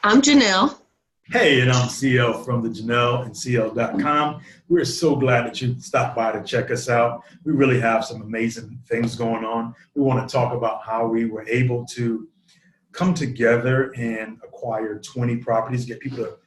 I'm Jonel. Hey, and I'm CL from the Jonel and CL.com. We're so glad that you stopped by to check us out. We really have some amazing things going on. We want to talk about how we were able to come together and acquire 20 properties, get people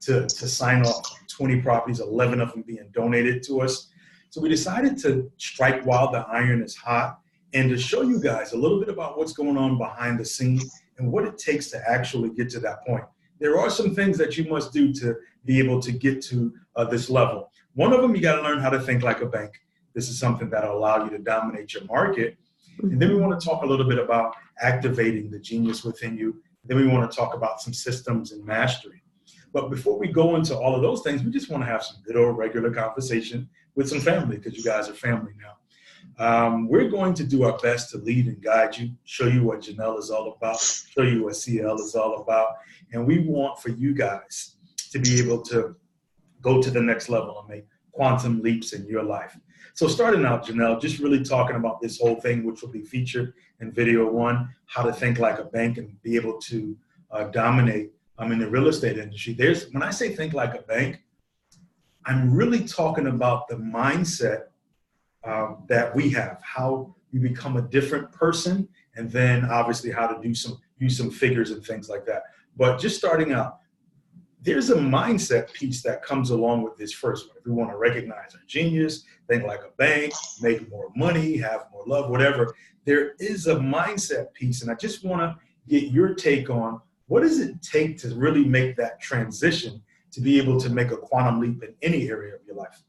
to sign off 20 properties, 11 of them being donated to us. So we decided to strike while the iron is hot and to show you guys a little bit about what's going on behind the scenes and what it takes to actually get to that point. There are some things that you must do to be able to get to this level. One of them, you got to learn how to think like a bank. This is something that'll allow you to dominate your market. And then we want to talk a little bit about activating the genius within you. Then we want to talk about some systems and mastery. But before we go into all of those things, we just want to have some good old regular conversation with some family, because you guys are family now. We're going to do our best to lead and guide you, show you what Jonel is all about, show you what CL is all about. And we want for you guys to be able to go to the next level and make quantum leaps in your life. So starting out, Jonel, just really talking about this whole thing, which will be featured in video one, how to think like a bank and be able to dominate in the real estate industry. When I say think like a bank, I'm really talking about the mindset that we have, how you become a different person, and then obviously how to use some figures and things like that. But just starting out, there's a mindset piece that comes along with this first one. If we want to recognize our genius, think like a bank, make more money, have more love, whatever, there is a mindset piece. And I just want to get your take on what does it take to really make that transition to be able to make a quantum leap in any area of your life?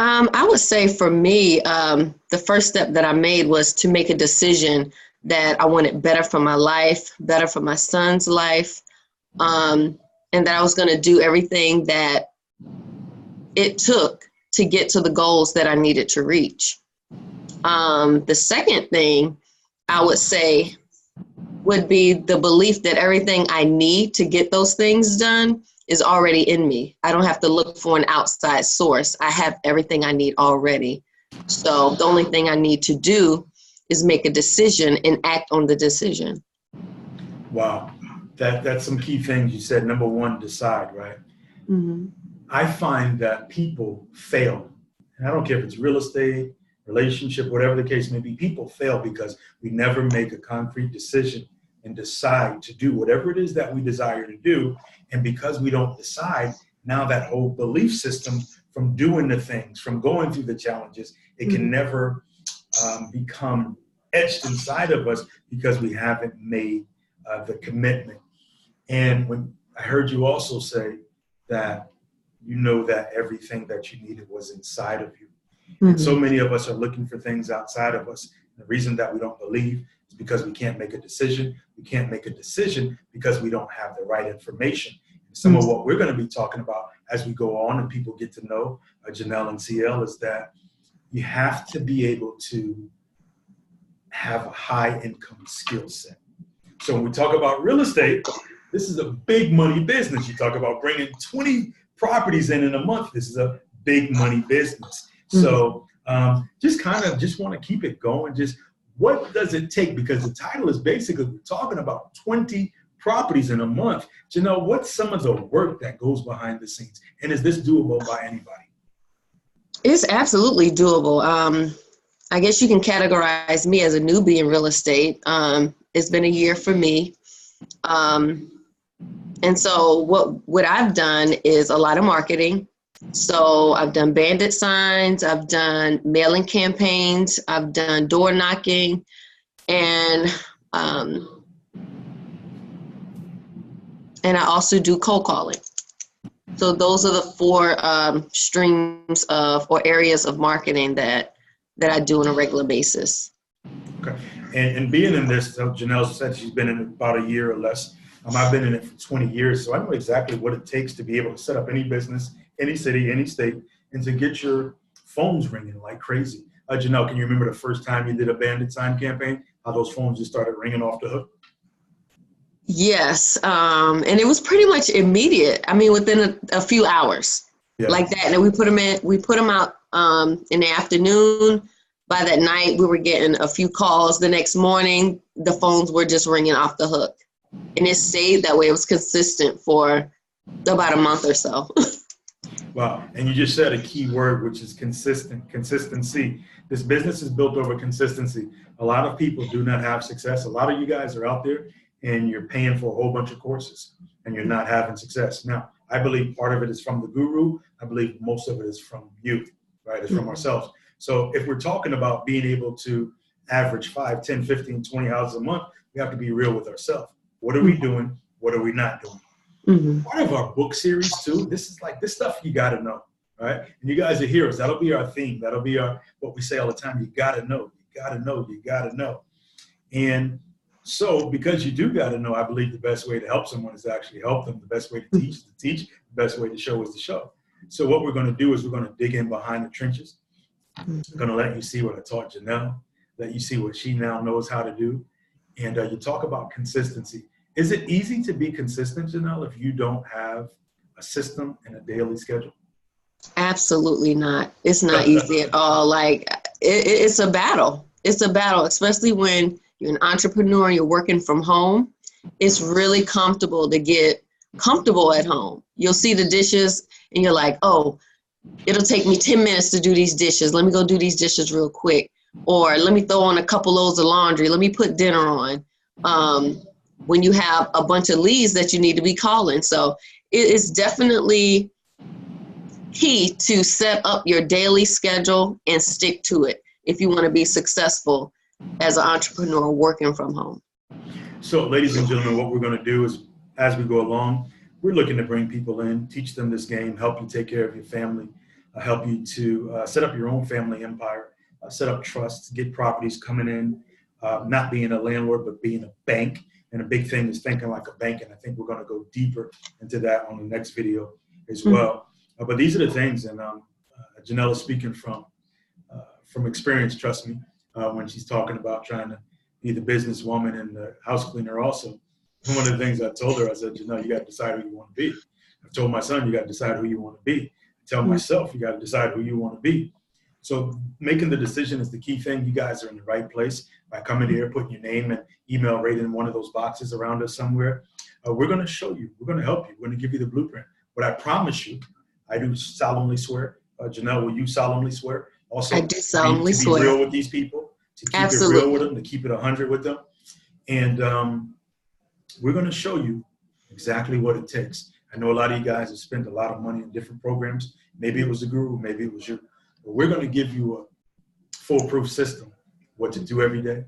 I would say for me, the first step that I made was to make a decision that I wanted better for my life, better for my son's life, and that I was going to do everything that it took to get to the goals that I needed to reach. The second thing I would say would be the belief that everything I need to get those things done is already in me. I don't have to look for an outside source. I have everything I need already. So the only thing I need to do is make a decision and act on the decision. Wow. That's some key things you said. Number one, decide, right? Mm-hmm. I find that people fail. And I don't care if it's real estate, relationship, whatever the case may be, people fail because we never make a concrete decision and decide to do whatever it is that we desire to do. And because we don't decide, now that whole belief system from doing the things, from going through the challenges, it can never become etched inside of us because we haven't made the commitment. And when I heard you also say that you know that everything that you needed was inside of you. And so many of us are looking for things outside of us. The reason that we don't believe is because we can't make a decision. We can't make a decision because we don't have the right information. And some of what we're going to be talking about as we go on and people get to know Jonel and CL is that you have to be able to have a high income skill set. So when we talk about real estate, this is a big money business. You talk about bringing 20 properties in a month. This is a big money business. So just want to keep it going. Just what does it take? Because the title is basically we're talking about 20 properties in a month. Jonel, what's some of the work that goes behind the scenes? And is this doable by anybody? It's absolutely doable. I guess you can categorize me as a newbie in real estate. It's been a year for me. And so what I've done is a lot of marketing. So I've done bandit signs, I've done mailing campaigns, I've done door knocking, and I also do cold calling. So those are the four streams of or areas of marketing that I do on a regular basis. Okay. And being in this, Jonel said she's been in it about a year or less. I've been in it for 20 years, so I know exactly what it takes to be able to set up any business, any city, any state, and to get your phones ringing like crazy. Jonel, can you remember the first time you did a bandit sign campaign? How those phones just started ringing off the hook? Yes, and it was pretty much immediate. I mean, within a few hours, like that. And we put them out in the afternoon. By that night, we were getting a few calls. The next morning, the phones were just ringing off the hook. And it stayed that way. It was consistent for about a month or so. Wow. And you just said a key word, which is consistency. This business is built over consistency. A lot of people do not have success. A lot of you guys are out there and you're paying for a whole bunch of courses and you're not having success. Now, I believe part of it is from the guru. I believe most of it is from you, right? It's from ourselves. So if we're talking about being able to average 5, 10, 15, 20 houses a month, we have to be real with ourselves. What are we doing? What are we not doing? Part of our book series too, this is like, this stuff you got to know, right? And you guys are heroes. That'll be our theme. That'll be our, what we say all the time. You got to know, you got to know, you got to know. And so because you do got to know, I believe the best way to help someone is to actually help them. The best way to teach is to teach. The best way to show is to show. So what we're going to do is we're going to dig in behind the trenches. I'm going to let you see what I taught Jonel, let you see what she now knows how to do. And you talk about consistency. Is it easy to be consistent, Jonel, if you don't have a system and a daily schedule? Absolutely not. It's not easy at all. Like it's a battle. It's a battle, especially when you're an entrepreneur and you're working from home. It's really comfortable to get comfortable at home. You'll see the dishes and you're like, oh, it'll take me 10 minutes to do these dishes. Let me go do these dishes real quick. Or let me throw on a couple loads of laundry. Let me put dinner on. When you have a bunch of leads that you need to be calling. So it is definitely key to set up your daily schedule and stick to it if you want to be successful as an entrepreneur working from home. So ladies and gentlemen, what we're going to do is as we go along, we're looking to bring people in, teach them this game, help you take care of your family, help you to set up your own family empire, set up trusts, get properties coming in, not being a landlord, but being a bank. And a big thing is thinking like a bank. And I think we're going to go deeper into that on the next video as well. But these are the things. And Jonel is speaking from experience, trust me, when she's talking about trying to be the businesswoman and the house cleaner also. One of the things I told her, I said, Jonel, you got to decide who you want to be. I've told my son, you got to decide who you want to be. I tell myself, you got to decide who you want to be. So making the decision is the key thing. You guys are in the right place by coming here, putting your name and email right in one of those boxes around us somewhere. We're going to show you. We're going to help you. We're going to give you the blueprint. But I promise you, I do solemnly swear. Jonel, will you solemnly swear? Also, I do solemnly to swear. be real with these people, to keep it real with them, to keep it 100 with them. And we're going to show you exactly what it takes. I know a lot of you guys have spent a lot of money in different programs. Maybe it was the guru, maybe it was you. But we're going to give you a foolproof system, what to do every day,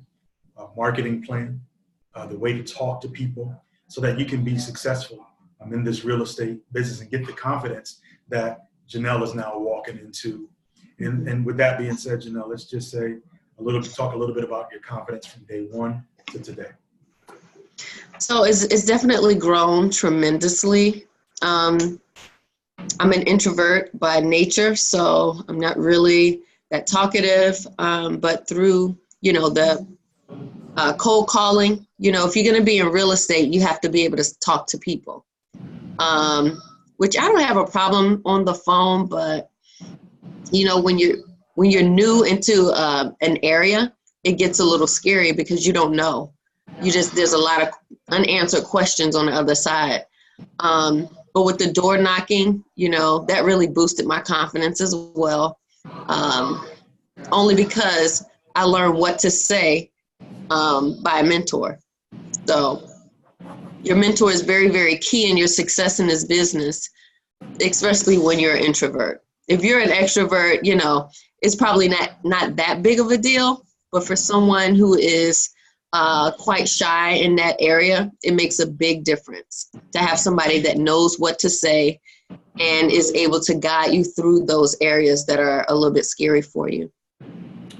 a marketing plan, the way to talk to people so that you can be successful in this real estate business and get the confidence that Jonel is now walking into. And with that being said, Jonel, let's just say talk a little bit about your confidence from day one to today. So it's definitely grown tremendously. I'm an introvert by nature, so I'm not really that talkative, but through, the cold calling, if you're going to be in real estate, you have to be able to talk to people, which I don't have a problem on the phone, but, when you're new into an area, it gets a little scary because you don't know. There's a lot of unanswered questions on the other side. But with the door knocking, that really boosted my confidence as well. Only because I learned what to say by a mentor. So your mentor is very, very key in your success in this business, especially when you're an introvert. If you're an extrovert, it's probably not that big of a deal. But for someone who is quite shy in that area, it makes a big difference to have somebody that knows what to say and is able to guide you through those areas that are a little bit scary for you.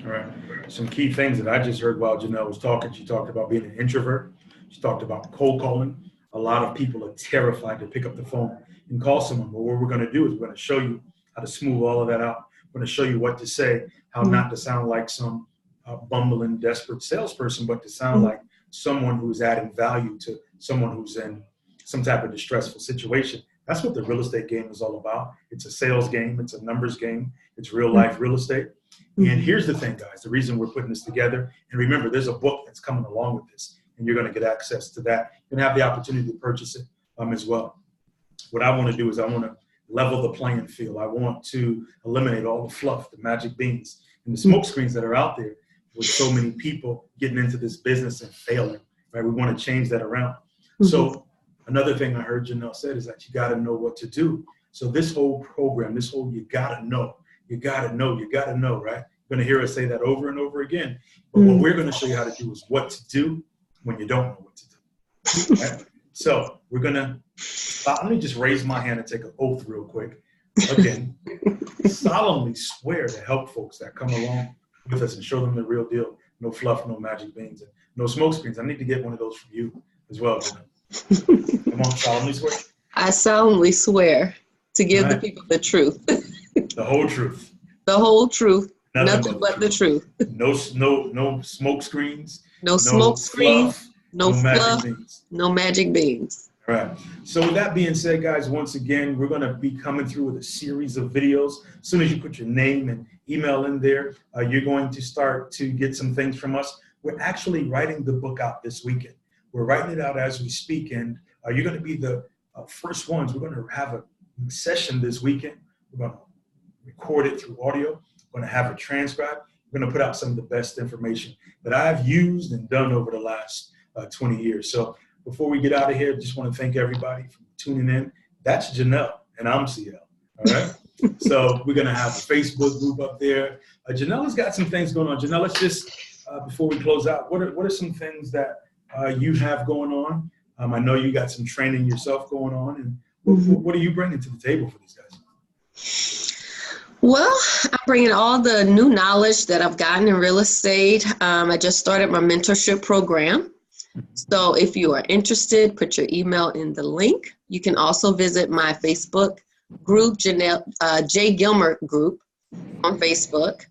All right. Some key things that I just heard while Jonel was talking. She talked about being an introvert. She talked about cold calling. A lot of people are terrified to pick up the phone and call someone. But what we're going to do is we're going to show you how to smooth all of that out. We're going to show you what to say, how not to sound like some bumbling, desperate salesperson, but to sound like someone who's adding value to someone who's in some type of distressful situation. That's what the real estate game is all about. It's a sales game. It's a numbers game. It's real life real estate. And here's the thing, guys, the reason we're putting this together, and remember, there's a book that's coming along with this, and you're going to get access to that and have the opportunity to purchase it as well. What I want to do is I want to level the playing field. I want to eliminate all the fluff, the magic beans, and the smoke screens that are out there with so many people getting into this business and failing, right? We want to change that around. So another thing I heard Jonel said is that you got to know what to do. So this whole program, you got to know, right? You're going to hear us say that over and over again. But what we're going to show you how to do is what to do when you don't know what to do. Right? So we're going to let me just raise my hand and take an oath real quick. Again, solemnly swear to help folks that come along with us and show them the real deal. No fluff, no magic beans, and no smoke screens. I need to get one of those from you as well. Come on, solemnly swear. I solemnly swear to give the people the truth. The whole truth. The whole truth. Nothing but the truth. No smoke screens. No smoke screens. Fluff, no fluff. Magic beans. No magic beans. All right. So with that being said, guys, once again, we're going to be coming through with a series of videos. As soon as you put your name and email in there, you're going to start to get some things from us. We're actually writing the book out this weekend. We're writing it out as we speak, and you're going to be the first ones. We're going to have a session this weekend. We're going to record it through audio. We're going to have it transcribed. We're going to put out some of the best information that I've used and done over the last 20 years. So before we get out of here, I just want to thank everybody for tuning in. That's Jonel, and I'm CL. All right? So we're going to have a Facebook group up there. Jonel has got some things going on. Jonel, let's just, before we close out, what are some things that you have going on? I know you got some training yourself going on. And what are you bringing to the table for these guys? Well, I'm bringing all the new knowledge that I've gotten in real estate. I just started my mentorship program. So if you are interested, put your email in the link. You can also visit my Facebook group, J. Gilmer group on Facebook.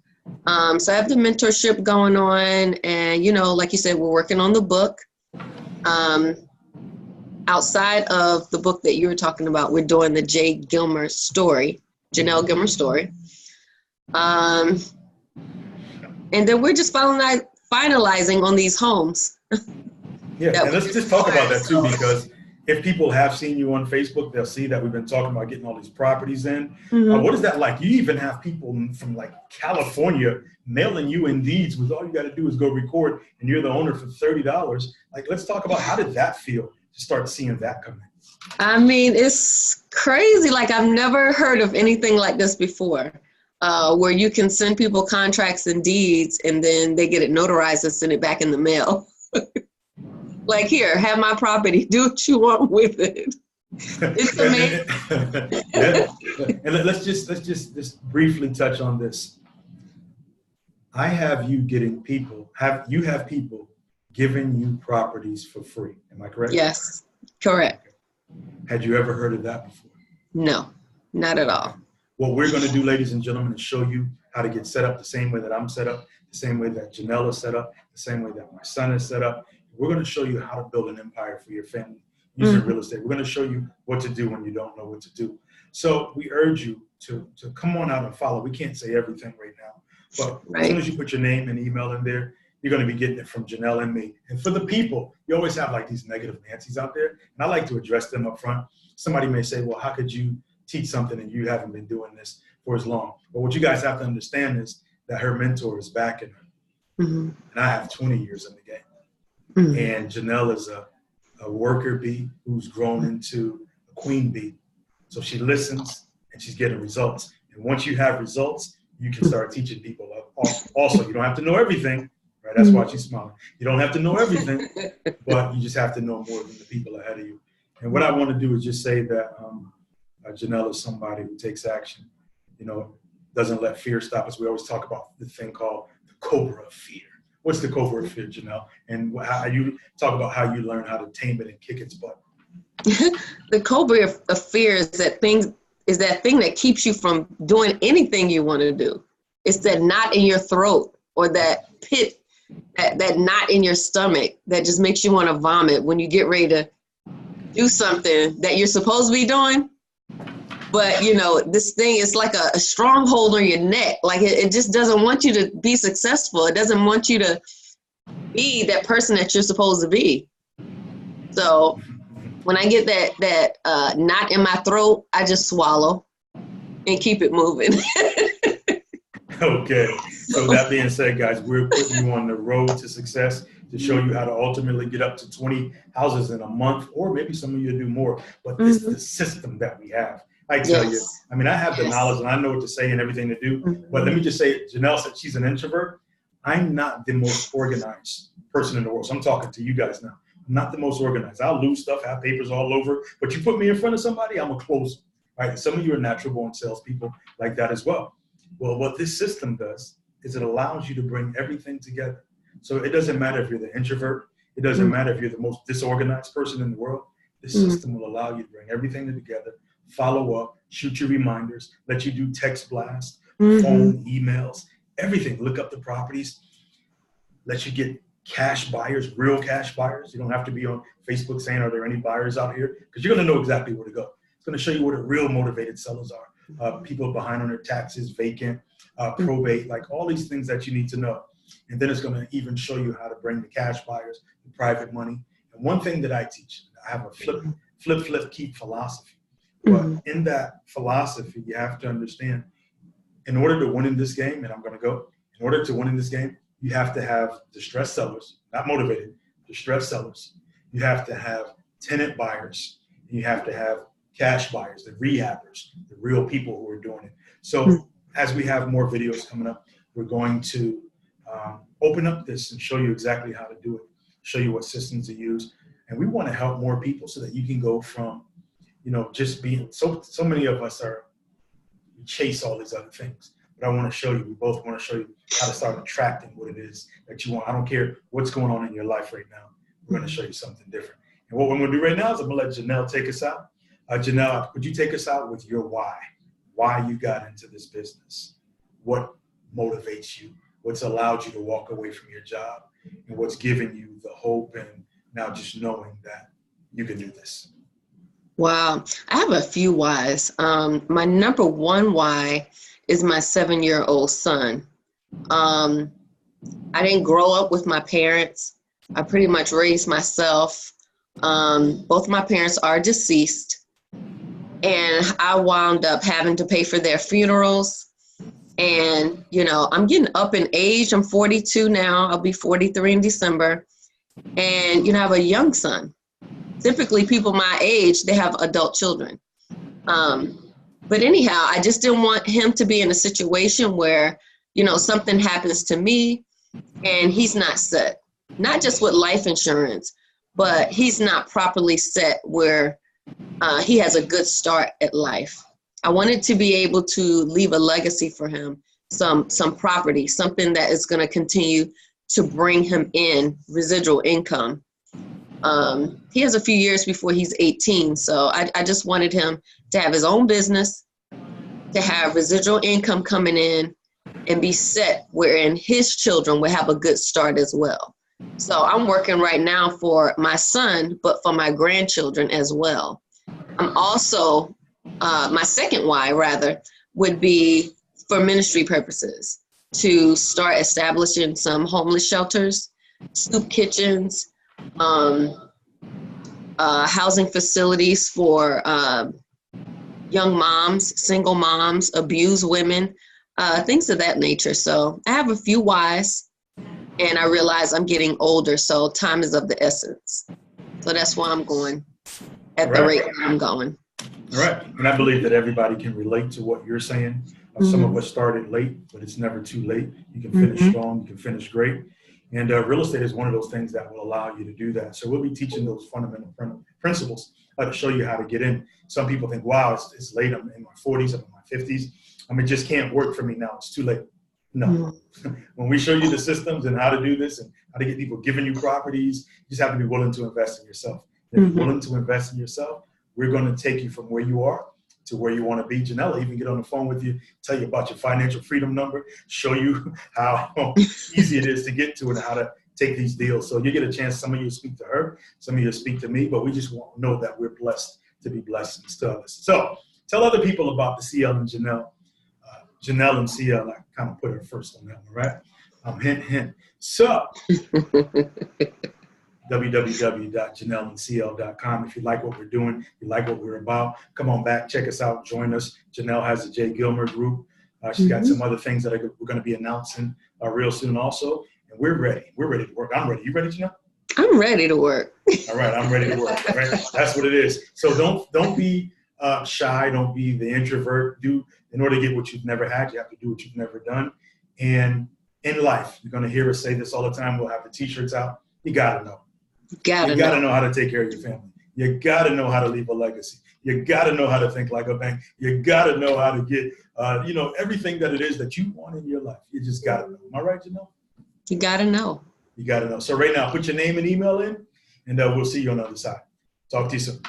So I have the mentorship going on, and like you said, we're working on the book. Outside of the book that you were talking about, we're doing the J. Gilmer story, Jonel Gilmer story. And then we're just finalizing on these homes. Yeah, and let's just talk about that too, because if people have seen you on Facebook, they'll see that we've been talking about getting all these properties in. What is that like? You even have people from like California mailing you Indeeds with all you got to do is go record and you're the owner for $30. Like, let's talk about how did that feel to start seeing that come in? I mean, it's crazy. Like, I've never heard of anything like this before, where you can send people contracts and deeds and then they get it notarized and send it back in the mail. Like, here, have my property. Do what you want with it. It's amazing. Yeah. And let's just briefly touch on this. I have you getting people. Have people giving you properties for free? Am I correct? Yes, correct. Had you ever heard of that before? No, not at all. What we're going to do, ladies and gentlemen, is show you how to get set up the same way that I'm set up, the same way that Jonel is set up, the same way that my son is set up. We're going to show you how to build an empire for your family using real estate. We're going to show you what to do when you don't know what to do. So we urge you to come on out and follow. We can't say everything right now, but as soon as you put your name and email in there, you're going to be getting it from Jonel and me. And for the people, you always have like these negative Nancy's out there, and I like to address them up front. Somebody may say, well, how could you teach something and you haven't been doing this for as long? But what you guys have to understand is that her mentor is backing her. And I have 20 years in the game. And Jonel is a worker bee who's grown into a queen bee. So she listens and she's getting results. And once you have results, you can start teaching people. Also, you don't have to know everything, right? That's why she's smiling. You don't have to know everything, but you just have to know more than the people ahead of you. And what I want to do is just say that Jonel is somebody who takes action, doesn't let fear stop us. We always talk about the thing called the cobra of fear. What's the cobra of fear, Jonel? And how you talk about how you learn how to tame it and kick its butt. The cobra of fear is that thing that keeps you from doing anything you want to do. It's that knot in your throat or that pit, that knot in your stomach that just makes you want to vomit when you get ready to do something that you're supposed to be doing. But, this thing is like a stronghold on your neck. Like it just doesn't want you to be successful. It doesn't want you to be that person that you're supposed to be. So when I get that knot in my throat, I just swallow and keep it moving. Okay. So that being said, guys, we're putting you on the road to success to show you how to ultimately get up to 20 houses in a month, or maybe some of you do more. But this is the system that we have. I tell you, Yes. I mean, I have the knowledge and I know what to say and everything to do. But let me just say, Jonel said she's an introvert. I'm not the most organized person in the world. So I'm talking to you guys now. I'm not the most organized. I'll lose stuff, have papers all over. But you put me in front of somebody, I'm a closer. Right? Some of you are natural born salespeople like that as well. Well, what this system does is it allows you to bring everything together. So it doesn't matter if you're the introvert. It doesn't matter if you're the most disorganized person in the world. This system will allow you to bring everything together, follow up, shoot you reminders, let you do text blast, phone, emails, everything. Look up the properties, let you get cash buyers, real cash buyers. You don't have to be on Facebook saying, are there any buyers out here? Because you're going to know exactly where to go. It's going to show you where the real motivated sellers are. People behind on their taxes, vacant, probate, like all these things that you need to know. And then it's going to even show you how to bring the cash buyers, the private money. And one thing that I teach, I have a flip, keep philosophy. But in that philosophy, you have to understand, in order to win in this game, and I'm going to go, in order to win in this game, you have to have distressed sellers, not motivated, distressed sellers. You have to have tenant buyers. And you have to have cash buyers, the rehabbers, the real people who are doing it. So as we have more videos coming up, we're going to open up this and show you exactly how to do it, show you what systems to use. And we want to help more people so that you can go from, you know, just being, so many of us we chase all these other things. But I want to show you, we both want to show you how to start attracting what it is that you want. I don't care what's going on in your life right now. We're going to show you something different. And what we're going to do right now is I'm going to let Jonel take us out. Jonel, could you take us out with your why you got into this business? What motivates you? What's allowed you to walk away from your job? And what's given you the hope and now just knowing that you can do this? Wow. I have a few whys. My number one why is my 7-year-old son. I didn't grow up with my parents. I pretty much raised myself. Both my parents are deceased. And I wound up having to pay for their funerals. And, you know, I'm getting up in age. I'm 42 now. I'll be 43 in December. And, you know, I have a young son. Typically, people my age, they have adult children. But anyhow, I just didn't want him to be in a situation where, you know, something happens to me and he's not set. Not just with life insurance, but he's not properly set where he has a good start at life. I wanted to be able to leave a legacy for him, some property, something that is going to continue to bring him in residual income. He has a few years before he's 18, so I just wanted him to have his own business, to have residual income coming in, and be set wherein his children will have a good start as well. So I'm working right now for my son, but for my grandchildren as well. I'm also, my second why rather, would be for ministry purposes, to start establishing some homeless shelters, soup kitchens, housing facilities for young moms, single moms, abused women, things of that nature. So I have a few whys, and I realize I'm getting older, so time is of the essence. So that's why I'm going at the rate that I'm going. All right. And I believe that everybody can relate to what you're saying. Some of us started late, but it's never too late. You can finish strong, you can finish great. And real estate is one of those things that will allow you to do that. So we'll be teaching those fundamental principles to show you how to get in. Some people think, wow, it's late. I'm in my 40s, I'm in my 50s. I mean, it just can't work for me now. It's too late. No. When we show you the systems and how to do this and how to get people giving you properties, you just have to be willing to invest in yourself. If you're willing to invest in yourself, we're going to take you from where you are to where you want to be. Janelle even get on the phone with you, tell you about your financial freedom number, show you how easy it is to get to and how to take these deals. So you get a chance, some of you speak to her, some of you speak to me, but we just want to know that we're blessed to be blessings to others. So tell other people about the CL and Jonel. Jonel and CL, I kind of put her first on that one, right? Hint, hint. So, www.JonelandCL.com. If you like what we're doing, you like what we're about, come on back, check us out, join us. Jonel has the J. Gilmer Group. She's got some other things that we're going to be announcing real soon also. And we're ready. We're ready to work. I'm ready. You ready, Jonel? I'm ready to work. All right, I'm ready to work. All right, that's what it is. So don't be shy. Don't be the introvert. In order to get what you've never had, you have to do what you've never done. And in life, you're going to hear us say this all the time. We'll have the T-shirts out. You got to know. You got to know how to take care of your family. You got to know how to leave a legacy. You got to know how to think like a bank. You got to know how to get, everything that it is that you want in your life. You just got to know. Am I right, Jonel? You got to know. You got to know. So right now, put your name and email in, and we'll see you on the other side. Talk to you soon.